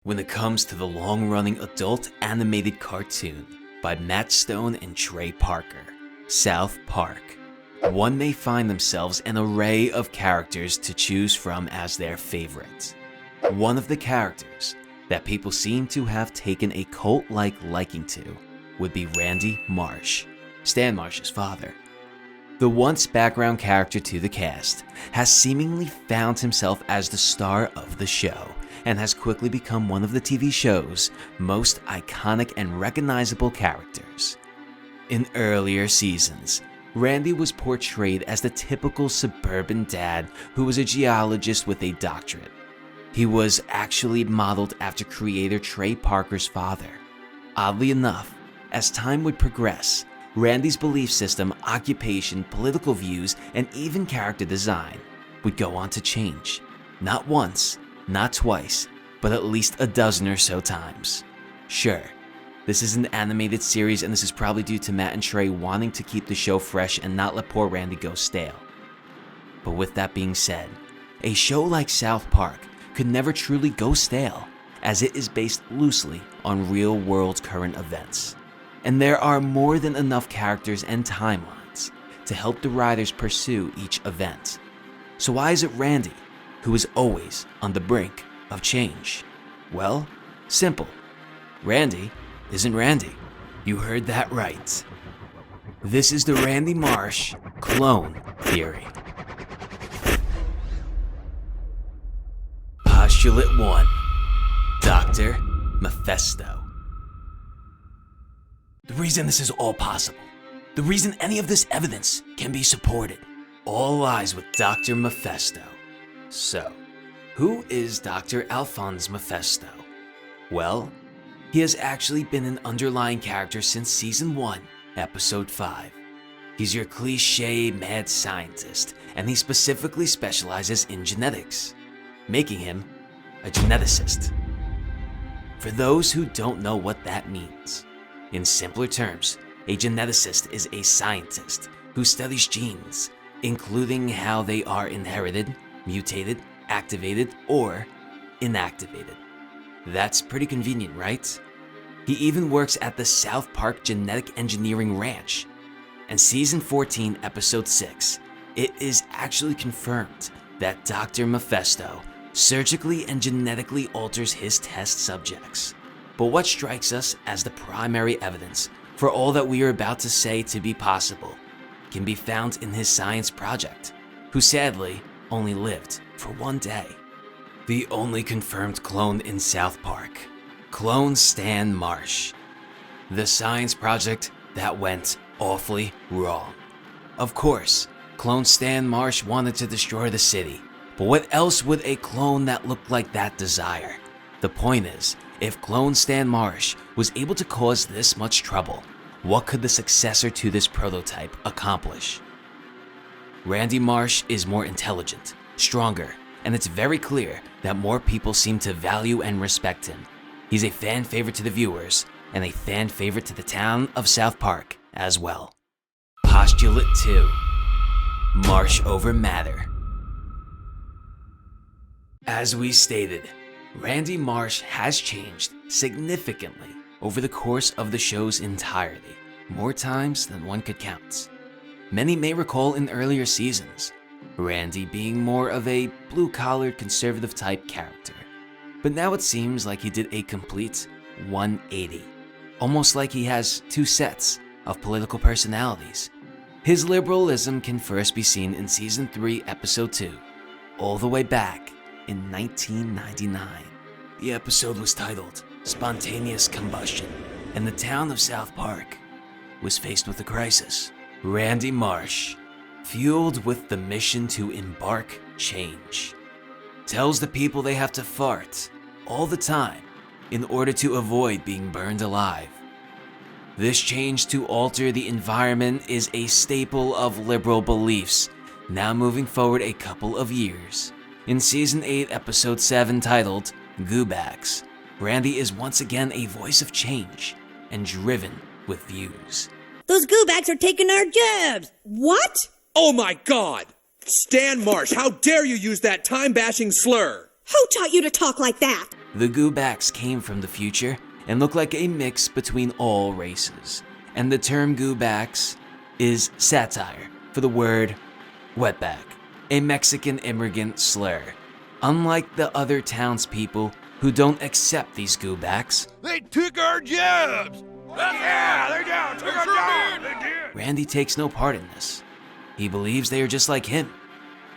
when it comes to the long-running adult animated cartoon by Matt Stone and Trey Parker, South Park. One may find themselves an array of characters to choose from as their favorites. One of the characters that people seem to have taken a cult-like liking to would be Randy Marsh, Stan Marsh's father. The once background character to the cast has seemingly found himself as the star of the show and has quickly become one of the TV show's most iconic and recognizable characters. In earlier seasons, Randy was portrayed as the typical suburban dad who was a geologist with a doctorate. He was actually modeled after creator Trey Parker's father. Oddly enough, as time would progress, Randy's belief system, occupation, political views, and even character design would go on to change. Not once, not twice, but at least a dozen or so times. Sure, this is an animated series and this is probably due to Matt and Trey wanting to keep the show fresh and not let poor Randy go stale. But with that being said, a show like South Park could never truly go stale, as it is based loosely on real-world current events. And there are more than enough characters and timelines to help the writers pursue each event. So why is it Randy, who is always on the brink of change? Well, simple. Randy isn't Randy. You heard that right. This is the Randy Marsh clone theory. Postulate 1. Dr. Mafesto. The reason this is all possible, the reason any of this evidence can be supported, all lies with Dr. Mafesto. So, who is Dr. Alphonse Mafesto? Well, he has actually been an underlying character since Season 1, Episode 5. He's your cliché mad scientist, and he specifically specializes in genetics, making him a geneticist. For those who don't know what that means, in simpler terms, a geneticist is a scientist who studies genes, including how they are inherited, mutated, activated, or inactivated. That's pretty convenient, right? He even works at the South Park Genetic Engineering Ranch. And Season 14, Episode 6, it is actually confirmed that Dr. Mafesto surgically and genetically alters his test subjects. But what strikes us as the primary evidence for all that we are about to say to be possible can be found in his science project, who sadly only lived for one day. The only confirmed clone in South Park, Clone Stan Marsh. The science project that went awfully wrong. Of course, Clone Stan Marsh wanted to destroy the city, but what else would a clone that looked like that desire? The point is, if Clone Stan Marsh was able to cause this much trouble, what could the successor to this prototype accomplish? Randy Marsh is more intelligent, stronger, and it's very clear that more people seem to value and respect him. He's a fan favorite to the viewers, and a fan favorite to the town of South Park as well. Postulate 2. Marsh over matter. As we stated, Randy Marsh has changed significantly over the course of the show's entirety, more times than one could count. Many may recall in earlier seasons, Randy being more of a blue-collared conservative type character. But now it seems like he did a complete 180, almost like he has two sets of political personalities. His liberalism can first be seen in Season 3, Episode 2, all the way back in 1999. The episode was titled Spontaneous Combustion, and the town of South Park was faced with a crisis. Randy Marsh, fueled with the mission to embark change, tells the people they have to fart all the time in order to avoid being burned alive. This change to alter the environment is a staple of liberal beliefs, now moving forward a couple of years. In Season 8, Episode 7, titled Goobags, Randy is once again a voice of change and driven with views. Those goobags are taking our jobs! What? Oh my God! Stan Marsh, how dare you use that time-bashing slur? Who taught you to talk like that? The Goobacks came from the future and look like a mix between all races. And the term Goobacks is satire for the word wetback, a Mexican immigrant slur. Unlike the other townspeople who don't accept these Goobacks, they took our jobs! Yeah, they down, took our jobs! They did! Randy takes no part in this. He believes they are just like him,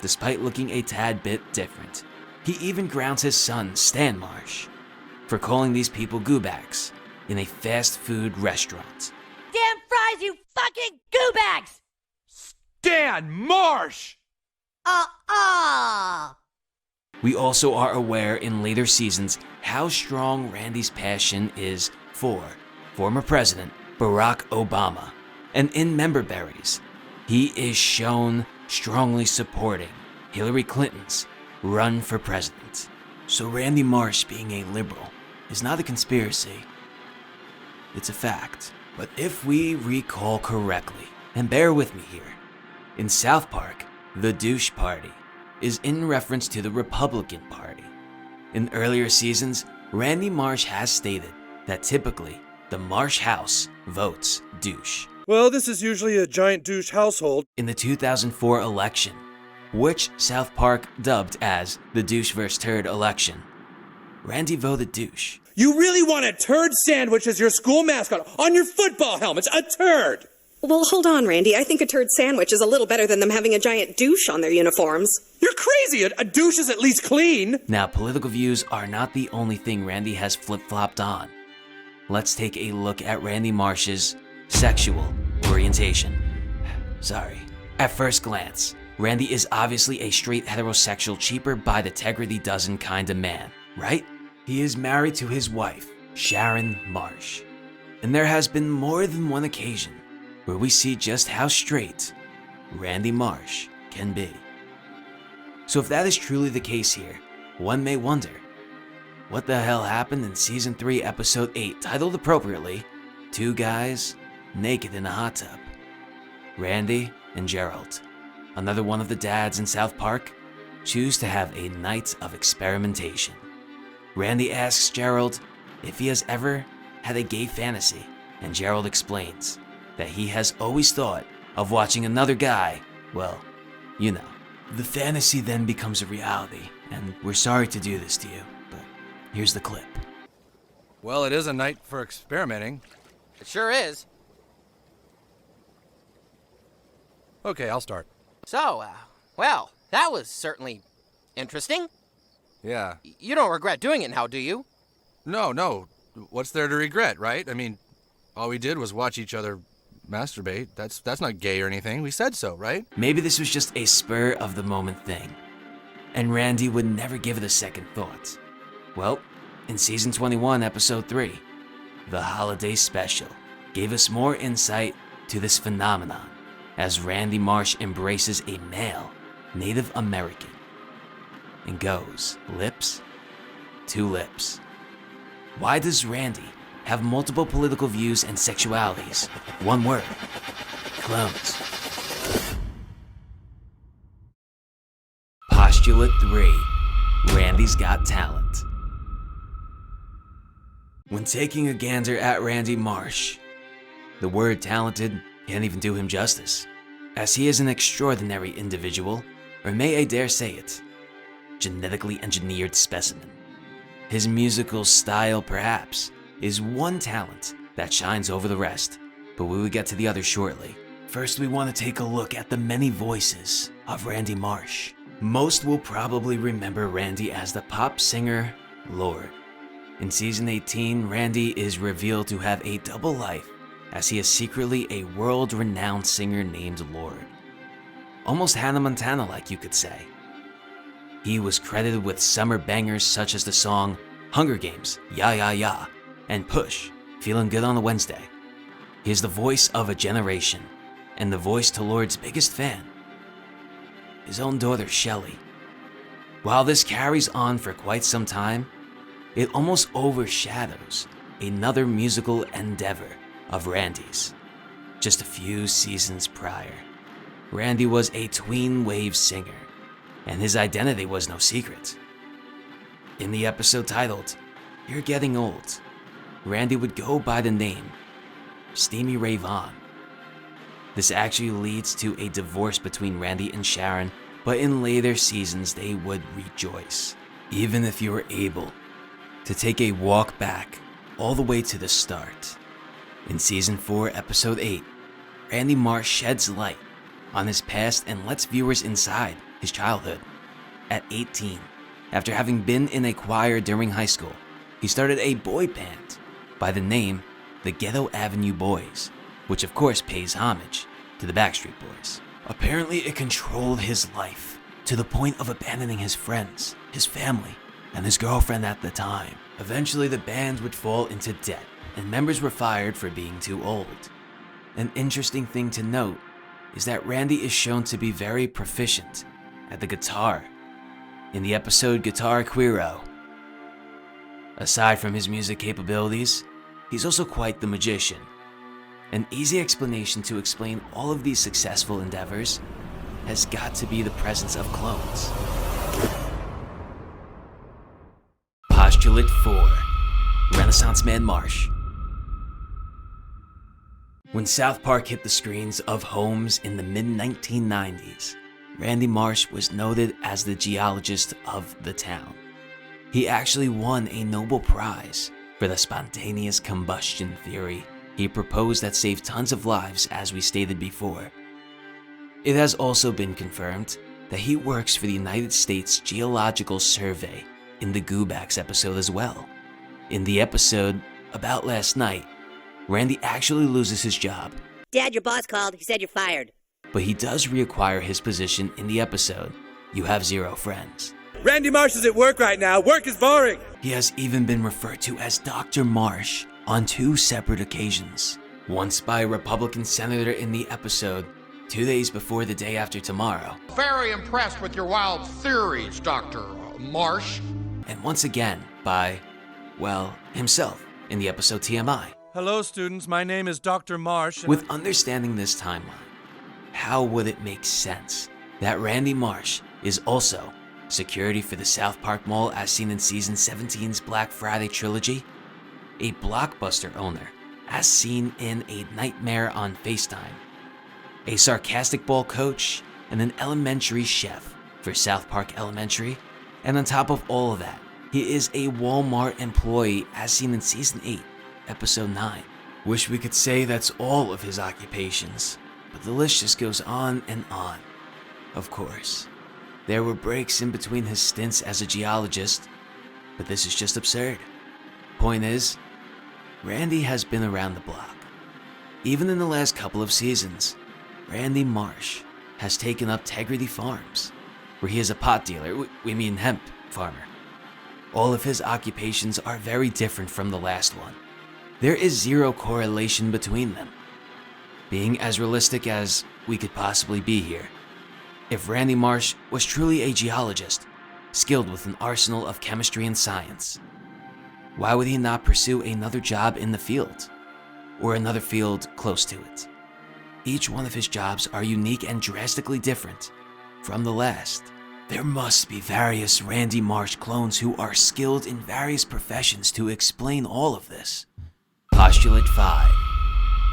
despite looking a tad bit different. He even grounds his son, Stan Marsh, for calling these people Goobacks in a fast food restaurant. Damn fries, you fucking goobags! Stan Marsh! We also are aware in later seasons how strong Randy's passion is for former President Barack Obama. And in Member Berries, he is shown strongly supporting Hillary Clinton's run for president. So Randy Marsh being a liberal is not a conspiracy. It's a fact. But if we recall correctly, and bear with me here, in South Park, the douche party is in reference to the Republican Party. In earlier seasons, Randy Marsh has stated that typically the Marsh house votes douche. Well, this is usually a giant douche household. In the 2004 election, which South Park dubbed as the douche vs. turd election, Randy voted douche. You really want a turd sandwich as your school mascot on your football helmets? A turd! Well, hold on, Randy. I think a turd sandwich is a little better than them having a giant douche on their uniforms. You're crazy! A douche is at least clean! Now, political views are not the only thing Randy has flip-flopped on. Let's take a look at Randy Marsh's sexual orientation. Sorry. At first glance, Randy is obviously a straight heterosexual cheaper by the Tegrity dozen kind of man, right? He is married to his wife, Sharon Marsh. And there has been more than one occasion where we see just how straight Randy Marsh can be. So if that is truly the case here, one may wonder, what the hell happened in Season 3, Episode 8, titled appropriately, Two Guys Naked in a Hot Tub? Randy and Gerald, another one of the dads in South Park, choose to have a night of experimentation. Randy asks Gerald if he has ever had a gay fantasy, and Gerald explains that he has always thought of watching another guy, well, you know. The fantasy then becomes a reality, and we're sorry to do this to you, but here's the clip. Well, it is a night for experimenting. It sure is. Okay, I'll start. So, well, that was certainly interesting. Yeah. You don't regret doing it now, do you? No. What's there to regret, right? I mean, all we did was watch each other masturbate. That's not gay or anything. We said so, right? Maybe this was just a spur of the moment thing, and Randy would never give it a second thought. Well, in Season 21, Episode 3, the Holiday Special gave us more insight to this phenomenon as Randy Marsh embraces a male Native American and goes lips to lips. Why does Randy have multiple political views and sexualities? One word: clones. Postulate 3. Randy's got talent. When taking a gander at Randy Marsh, the word talented can't even do him justice, as he is an extraordinary individual, or may I dare say it, genetically engineered specimen. His musical style, perhaps, is one talent that shines over the rest, but we will get to the others shortly. First, we want to take a look at the many voices of Randy Marsh. Most will probably remember Randy as the pop singer Lord. In Season 18, Randy is revealed to have a double life, as he is secretly a world-renowned singer named Lord. Almost Hannah Montana-like, you could say. He was credited with summer bangers such as the song Hunger Games, Ya Ya Ya, and Push, Feeling Good on a Wednesday. He is the voice of a generation, and the voice to Lord's biggest fan, his own daughter Shelley. While this carries on for quite some time, it almost overshadows another musical endeavor of Randy's. Just a few seasons prior, Randy was a tween wave singer, and his identity was no secret. In the episode titled, You're Getting Old, Randy would go by the name Steamy Ray Vaughan. This actually leads to a divorce between Randy and Sharon, but in later seasons they would rejoice. Even if you were able to take a walk back all the way to the start. In Season 4, Episode 8, Randy Marsh sheds light on his past and lets viewers inside his childhood. At 18, after having been in a choir during high school, he started a boy band by the name the Ghetto Avenue Boys, which of course pays homage to the Backstreet Boys. Apparently it controlled his life to the point of abandoning his friends, his family, and his girlfriend at the time. Eventually the band would fall into debt and members were fired for being too old. An interesting thing to note is that Randy is shown to be very proficient at the guitar in the episode Guitar Queero. Aside from his music capabilities, he's also quite the magician. An easy explanation to explain all of these successful endeavors has got to be the presence of clones. Postulate 4. Renaissance Mad Marsh. When South Park hit the screens of homes in the mid-1990s, Randy Marsh was noted as the geologist of the town. He actually won a Nobel Prize for the spontaneous combustion theory he proposed that saved tons of lives, as we stated before. It has also been confirmed that he works for the United States Geological Survey in the Goobacks episode as well. In the episode About Last Night, Randy actually loses his job. Dad, your boss called. He said you're fired. But he does reacquire his position in the episode You Have Zero Friends. Randy Marsh is at work right now. Work is boring. He has even been referred to as Dr. Marsh on 2 separate occasions. Once by a Republican senator in the episode 2 days before the day after tomorrow. Very impressed with your wild theories, Dr. Marsh. And once again by, well, himself in the episode TMI. Hello, students. My name is Dr. Marsh. With understanding this timeline, how would it make sense that Randy Marsh is also security for the South Park Mall as seen in Season 17's Black Friday trilogy, a Blockbuster owner as seen in A Nightmare on FaceTime, a sarcastic ball coach, and an elementary chef for South Park Elementary, and on top of all of that, he is a Walmart employee as seen in Season 8, Episode 9. Wish we could say that's all of his occupations, but the list just goes on and on. Of course, there were breaks in between his stints as a geologist, but this is just absurd. Point is, Randy has been around the block. Even in the last couple of seasons, Randy Marsh has taken up Tegrity Farms, where he is a pot dealer, we mean hemp farmer. All of his occupations are very different from the last one. There is zero correlation between them. Being as realistic as we could possibly be here, if Randy Marsh was truly a geologist, skilled with an arsenal of chemistry and science, why would he not pursue another job in the field, or another field close to it? Each one of his jobs are unique and drastically different from the last. There must be various Randy Marsh clones who are skilled in various professions to explain all of this. Postulate 5.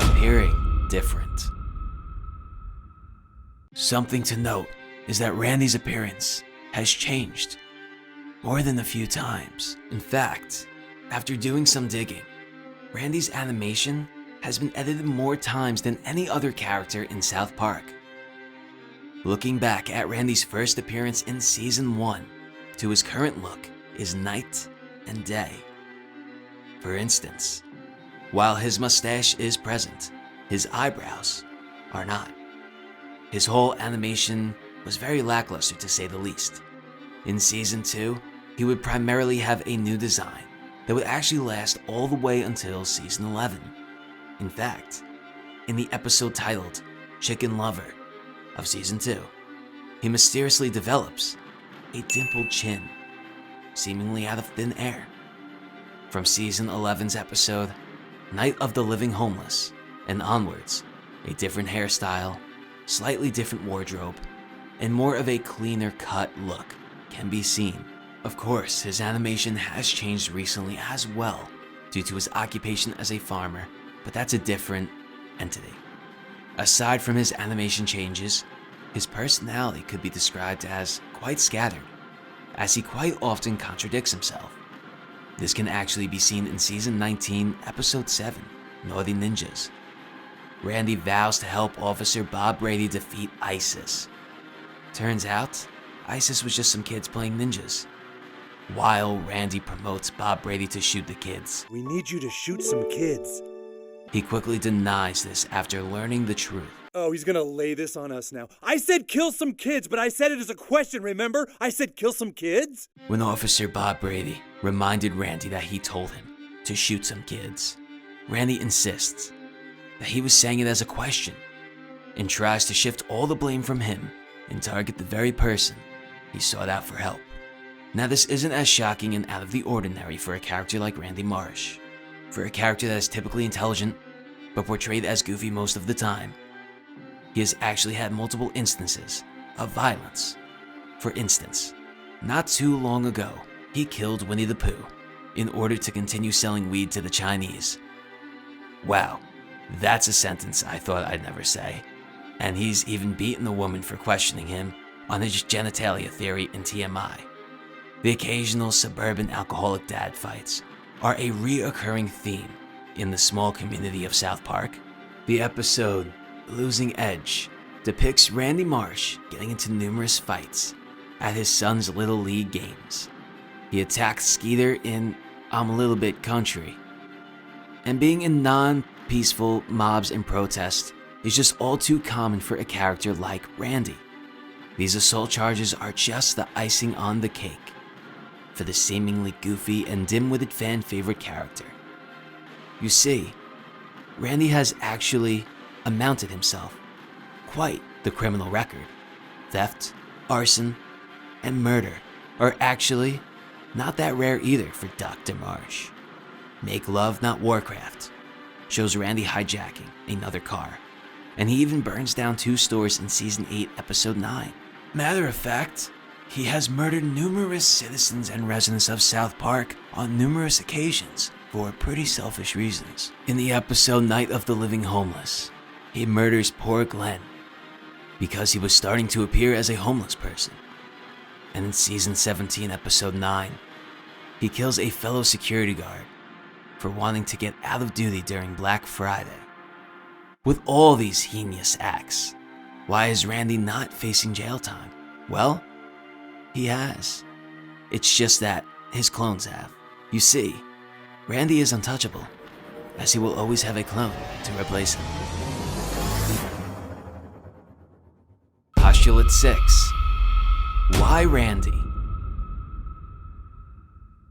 Appearing different. Something to note is that Randy's appearance has changed more than a few times. In fact, after doing some digging, Randy's animation has been edited more times than any other character in South Park. Looking back at Randy's first appearance in Season 1 to his current look is night and day. For instance, while his mustache is present, his eyebrows are not. His whole animation was very lackluster to say the least. In Season 2, he would primarily have a new design that would actually last all the way until Season 11. In fact, in the episode titled Chicken Lover of Season 2, he mysteriously develops a dimpled chin, seemingly out of thin air. From Season 11's episode Night of the Living Homeless and onwards, a different hairstyle, slightly different wardrobe, and more of a cleaner cut look can be seen Of course, his animation has changed recently as well due to his occupation as a farmer, but that's a different entity. Aside from his animation changes, his personality could be described as quite scattered, as he quite often contradicts himself. This can actually be seen in Season 19, Episode 7, Naughty Ninjas. Randy vows to help Officer Bob Brady defeat ISIS. Turns out, ISIS was just some kids playing ninjas. While Randy promotes Bob Brady to shoot the kids, We need you to shoot some kids. he quickly denies this after learning the truth. Oh, he's gonna lay this on us now. I said kill some kids, but I said it as a question, remember? I said kill some kids? When Officer Bob Brady reminded Randy that he told him to shoot some kids, Randy insists that he was saying it as a question and tries to shift all the blame from him and target the very person he sought out for help. Now, this isn't as shocking and out of the ordinary for a character like Randy Marsh. For a character that is typically intelligent, but portrayed as goofy most of the time, he has actually had multiple instances of violence. For instance, not too long ago, he killed Winnie the Pooh in order to continue selling weed to the Chinese. Wow, that's a sentence I thought I'd never say. And he's even beaten a woman for questioning him on his genitalia theory in TMI. The occasional suburban alcoholic dad fights are a reoccurring theme in the small community of South Park. The episode Losing Edge depicts Randy Marsh getting into numerous fights at his son's Little League games. He attacked Skeeter in I'm a Little Bit Country. And being in non-peaceful mobs and protests is just all too common for a character like Randy. These assault charges are just the icing on the cake for the seemingly goofy and dim-witted fan favorite character. You see, Randy has actually amounted himself quite the criminal record. Theft, arson, and murder are actually not that rare either for Dr. Marsh. Make Love Not Warcraft shows Randy hijacking another car, and he even burns down 2 stores in Season 8, Episode 9. Matter of fact, he has murdered numerous citizens and residents of South Park on numerous occasions for pretty selfish reasons. In the episode Night of the Living Homeless, he murders poor Glenn because he was starting to appear as a homeless person. And in Season 17, Episode 9, he kills a fellow security guard for wanting to get out of duty during Black Friday. With all these heinous acts, why is Randy not facing jail time? Well, he has. It's just that his clones have. You see, Randy is untouchable, as he will always have a clone to replace him. Postulate 6. Why Randy?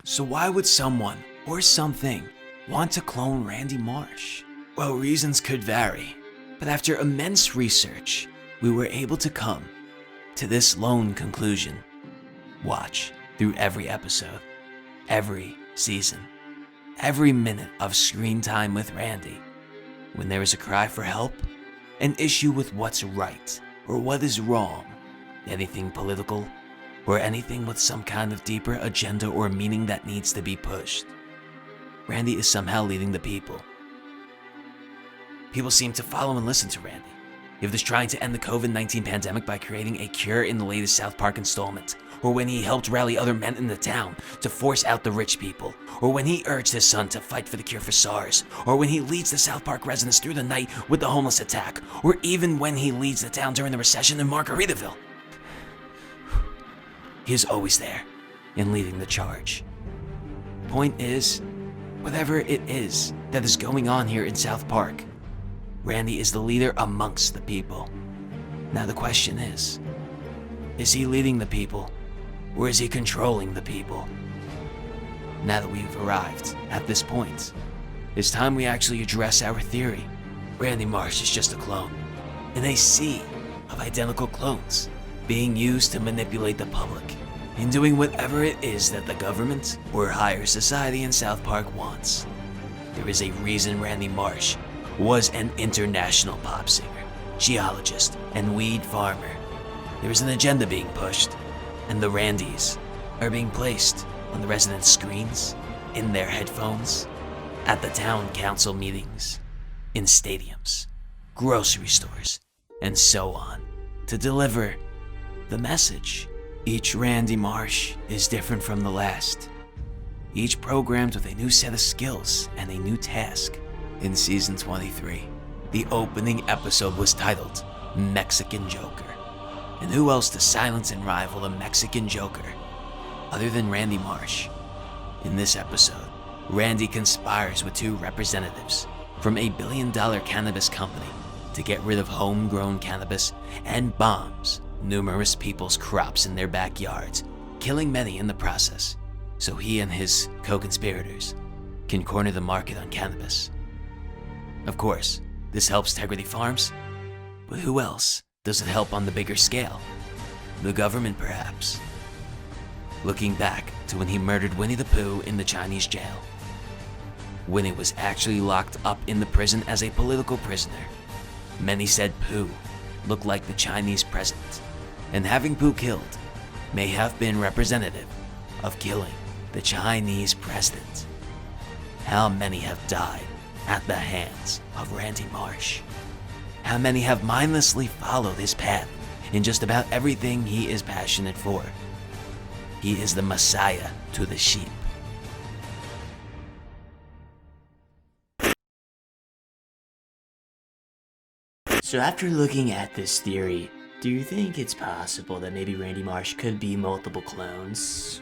So why would someone or something want to clone Randy Marsh? Well, reasons could vary, but after immense research, we were able to come to this lone conclusion. Watch through every episode, every season, every minute of screen time with Randy. When there is a cry for help, an issue with what's right or what is wrong, anything political, or anything with some kind of deeper agenda or meaning that needs to be pushed, Randy is somehow leading the people. People seem to follow and listen to Randy. If it's trying to end the COVID-19 pandemic by creating a cure in the latest South Park installment, or when he helped rally other men in the town to force out the rich people, or when he urged his son to fight for the cure for SARS, or when he leads the South Park residents through the night with the homeless attack, or even when he leads the town during the recession in Margaritaville. He is always there and leading the charge. Point is, whatever it is that is going on here in South Park, Randy is the leader amongst the people. Now the question is he leading the people, or is he controlling the people? Now that we've arrived at this point, it's time we actually address our theory. Randy Marsh is just a clone, in a sea of identical clones, being used to manipulate the public, and doing whatever it is that the government or higher society in South Park wants. There is a reason Randy Marsh was an international pop singer, geologist, and weed farmer. There is an agenda being pushed, and the Randys are being placed on the residents' screens, in their headphones, at the town council meetings, in stadiums, grocery stores, and so on, to deliver the message. Each Randy Marsh is different from the last, each programmed with a new set of skills and a new task. In season 23, the opening episode was titled Mexican Joker. And who else to silence and rival the Mexican Joker other than Randy Marsh? In this episode, Randy conspires with two representatives from a billion-dollar cannabis company to get rid of homegrown cannabis and bombs numerous people's crops in their backyards, killing many in the process, so he and his co-conspirators can corner the market on cannabis. Of course, this helps Integrity Farms, but who else does it help on the bigger scale? The government, perhaps. Looking back to when he murdered Winnie the Pooh in the Chinese jail. Winnie was actually locked up in the prison as a political prisoner. Many said Pooh looked like the Chinese president, and having Pooh killed may have been representative of killing the Chinese president. How many have died at the hands of Randy Marsh? How many have mindlessly followed his path in just about everything he is passionate for? He is the Messiah to the sheep. So after looking at this theory, do you think it's possible that maybe Randy Marsh could be multiple clones?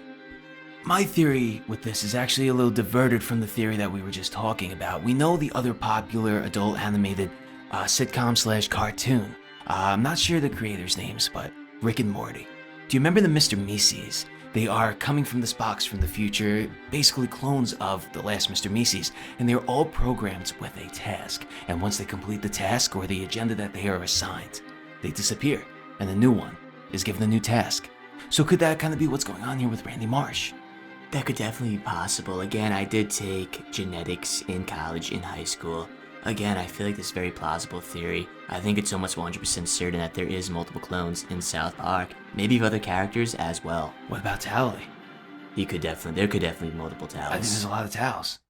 My theory with this is actually a little diverted from the theory that we were just talking about. We know the other popular adult animated sitcom/cartoon. I'm not sure the creators' names, but Rick and Morty. Do you remember the Mr. Mises? They are coming from this box from the future, basically clones of the last Mr. Mises, and they're all programmed with a task. And once they complete the task or the agenda that they are assigned, they disappear, and a new one is given a new task. So could that kind of be what's going on here with Randy Marsh? That could definitely be possible. Again, I did take genetics in college, in high school. Again, I feel like this is a very plausible theory. I think it's almost 100% certain that there is multiple clones in South Park. Maybe of other characters as well. What about Tally? There could definitely be multiple I think Tals. there's a lot of Tals.